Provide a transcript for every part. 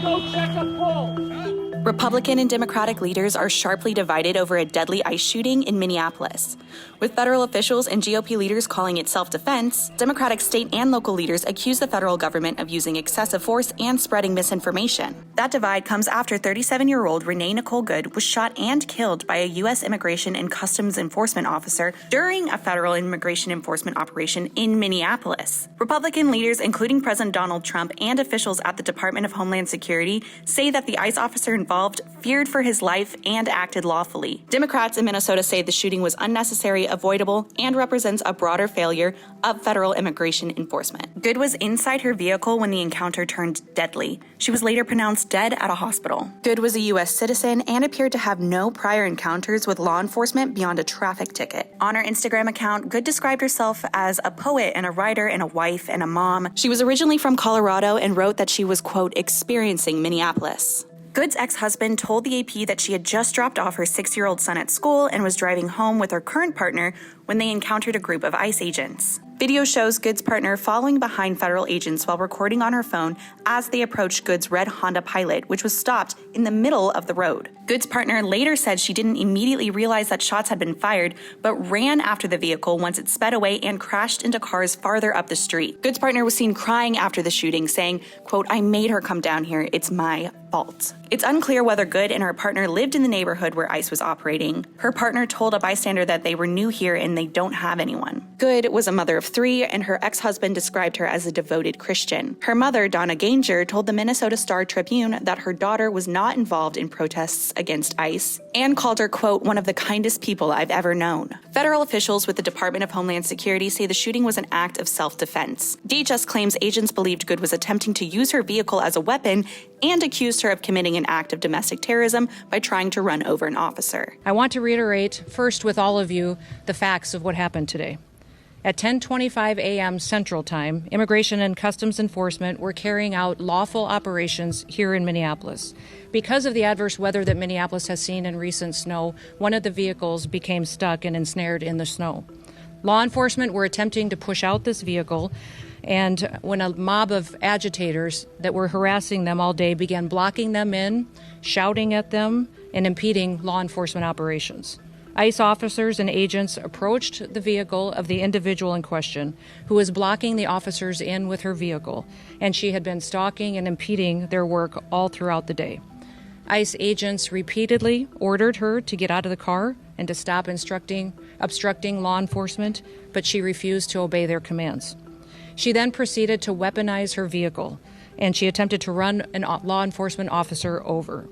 go check a poll. Republican and Democratic leaders are sharply divided over a deadly ICE shooting in Minneapolis. With federal officials and GOP leaders calling it self-defense, Democratic state and local leaders accuse the federal government of using excessive force and spreading misinformation. That divide comes after 37-year-old Renee Nicole Good was shot and killed by a U.S. Immigration and Customs Enforcement officer during a federal immigration enforcement operation in Minneapolis. Republican leaders, including President Donald Trump and officials at the Department of Homeland Security, say that the ICE officer involved feared for his life and acted lawfully. Democrats in Minnesota say the shooting was unnecessary, avoidable, and represents a broader failure of federal immigration enforcement. Good was inside her vehicle when the encounter turned deadly. She was later pronounced dead at a hospital. Good was a U.S. citizen and appeared to have no prior encounters with law enforcement beyond a traffic ticket. On her Instagram account, Good described herself as a poet and a writer and a wife and a mom. She was originally from Colorado and wrote that she was, quote, experiencing Minneapolis. Good's ex-husband told the AP that she had just dropped off her 6-year-old son at school and was driving home with her current partner when they encountered a group of ICE agents. Video shows Good's partner following behind federal agents while recording on her phone as they approached Good's red Honda Pilot, which was stopped in the middle of the road. Good's partner later said she didn't immediately realize that shots had been fired, but ran after the vehicle once it sped away and crashed into cars farther up the street. Good's partner was seen crying after the shooting, saying, quote, "I made her come down here. It's my fault." It's unclear whether Good and her partner lived in the neighborhood where ICE was operating. Her partner told a bystander that they were new here and they don't have anyone. Good was a mother of 3, and her ex-husband described her as a devoted Christian. Her mother, Donna Ganger, told the Minnesota Star-Tribune that her daughter was not involved in protests against ICE and called her, quote, "one of the kindest people I've ever known." Federal officials with the Department of Homeland Security say the shooting was an act of self-defense. DHS claims agents believed Good was attempting to use her vehicle as a weapon and accused her of committing an act of domestic terrorism by trying to run over an officer. I want to reiterate first with all of you the facts of what happened today. At 10:25 a.m. Central Time, Immigration and Customs Enforcement were carrying out lawful operations here in Minneapolis. Because of the adverse weather that Minneapolis has seen in recent snow, one of the vehicles became stuck and ensnared in the snow. Law enforcement were attempting to push out this vehicle, and when a mob of agitators that were harassing them all day began blocking them in, shouting at them, and impeding law enforcement operations. ICE officers and agents approached the vehicle of the individual in question, who was blocking the officers in with her vehicle, and she had been stalking and impeding their work all throughout the day. ICE agents repeatedly ordered her to get out of the car and to stop obstructing law enforcement, but she refused to obey their commands. She then proceeded to weaponize her vehicle, and she attempted to run a law enforcement officer over.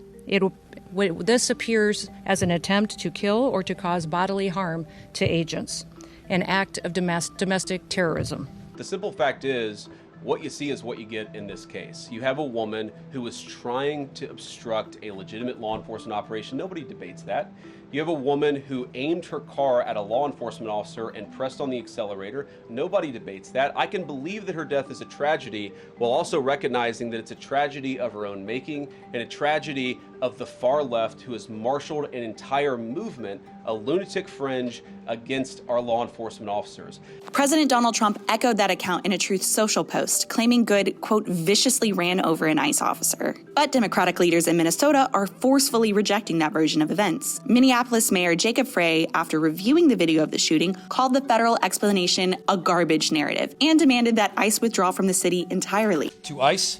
This appears as an attempt to kill or to cause bodily harm to agents, an act of domestic terrorism. The simple fact is, what you see is what you get in this case. You have a woman who is trying to obstruct a legitimate law enforcement operation. Nobody debates that. You have a woman who aimed her car at a law enforcement officer and pressed on the accelerator. Nobody debates that. I can believe that her death is a tragedy while also recognizing that it's a tragedy of her own making and a tragedy of the far left who has marshaled an entire movement, a lunatic fringe, against our law enforcement officers. President Donald Trump echoed that account in a Truth Social post, claiming Good, quote, viciously ran over an ICE officer. But Democratic leaders in Minnesota are forcefully rejecting that version of events. Minneapolis Mayor Jacob Frey, after reviewing the video of the shooting, called the federal explanation a garbage narrative and demanded that ICE withdraw from the city entirely. To ICE,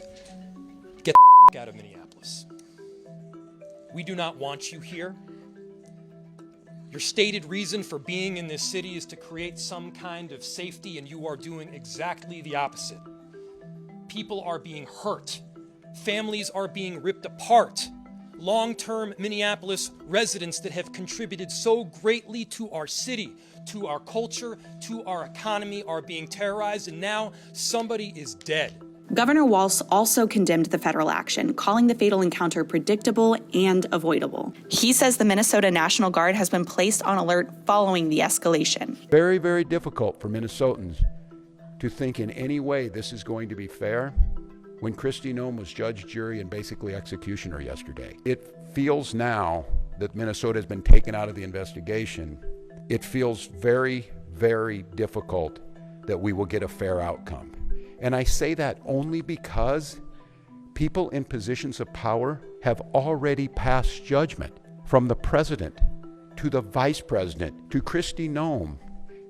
get the out of Minneapolis. We do not want you here. Your stated reason for being in this city is to create some kind of safety, and you are doing exactly the opposite. People are being hurt. Families are being ripped apart. Long-term Minneapolis residents that have contributed so greatly to our city, to our culture, to our economy are being terrorized, and now somebody is dead. Governor Walz also condemned the federal action, calling the fatal encounter predictable and avoidable. He says the Minnesota National Guard has been placed on alert following the escalation. Very, very difficult for Minnesotans to think in any way this is going to be fair when Kristi Noem was judge, jury, and basically executioner yesterday. It feels now that Minnesota has been taken out of the investigation. It feels very, very difficult that we will get a fair outcome. And I say that only because People in positions of power have already passed judgment, from the president to the vice president to Kristi Noem,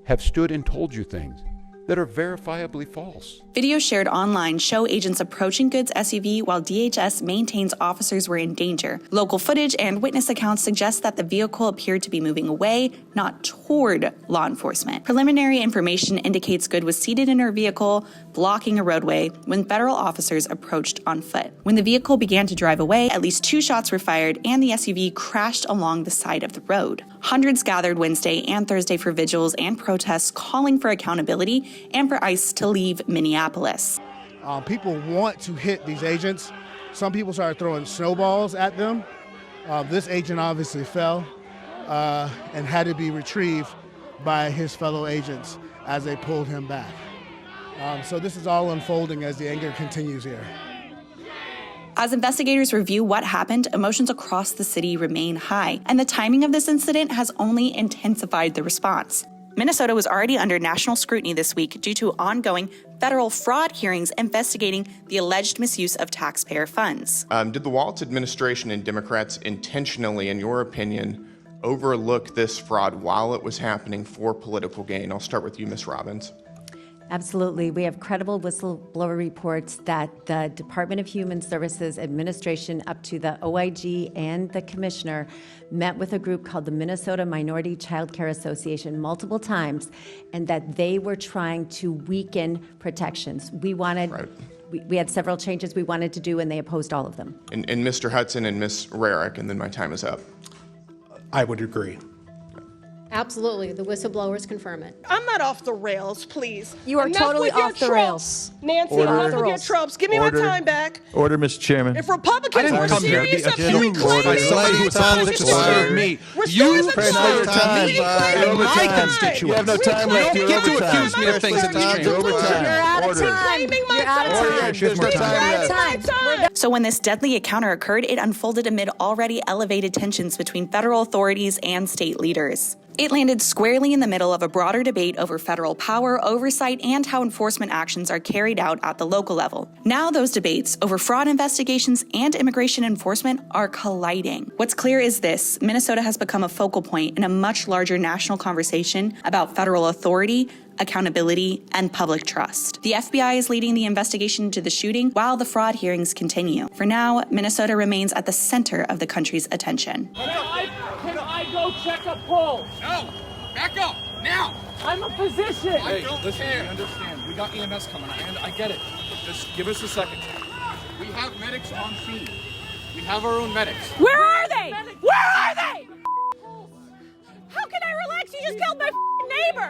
have stood and told you things that are verifiably false. Videos shared online show agents approaching Good's SUV while DHS maintains officers were in danger. Local footage and witness accounts suggest that the vehicle appeared to be moving away, not toward law enforcement. Preliminary information indicates Good was seated in her vehicle, blocking a roadway, when federal officers approached on foot. When the vehicle began to drive away, at least 2 shots were fired and the SUV crashed along the side of the road. Hundreds gathered Wednesday and Thursday for vigils and protests calling for accountability and for ICE to leave Minneapolis. People want to hit these agents. Some people started throwing snowballs at them. This agent obviously fell and had to be retrieved by his fellow agents as they pulled him back. So this is all unfolding as the anger continues here. As investigators review what happened, emotions across the city remain high, and the timing of this incident has only intensified the response. Minnesota was already under national scrutiny this week due to ongoing federal fraud hearings investigating the alleged misuse of taxpayer funds. Did the Walz administration and Democrats intentionally, in your opinion, overlook this fraud while it was happening for political gain? I'll start with you, Ms. Robbins. Absolutely. We have credible whistleblower reports that the Department of Human Services administration up to the OIG and the commissioner met with a group called the Minnesota Minority Child Care Association multiple times, and that they were trying to weaken protections. We wanted, Right. we had several changes we wanted to do, and they opposed all of them. And Mr. Hudson and Ms. Rarick, and then my time is up. I would agree. Absolutely. The whistleblowers confirm it. I'm not off the rails, please. You are Enough totally with your off the tropes. rails. Nancy, Order. enough with your tropes. Give me my time back. Order, Mr. Chairman. If Republicans were serious about reclaiming Somebody who tells to serve me. You pray not your time. You have no time left. You don't get to accuse me of things that you can't. You're out of time. You're out of time. There's no time left. So when this deadly encounter occurred, it unfolded amid already elevated tensions between federal authorities and state leaders. It landed squarely in the middle of a broader debate over federal power, oversight, and how enforcement actions are carried out at the local level. Now those debates over fraud investigations and immigration enforcement are colliding. What's clear is this: Minnesota has become a focal point in a much larger national conversation about federal authority, accountability, and public trust. The FBI is leading the investigation into the shooting while the fraud hearings continue. For now, Minnesota remains at the center of the country's attention. Can I go check a pulse? No! Back up! Now! I'm a physician. Hey, listen, we understand. We got EMS coming. I get it. Just give us a second. We have medics on scene. We have our own medics. Where are they? Where are they? How can I relax? You just killed my neighbor.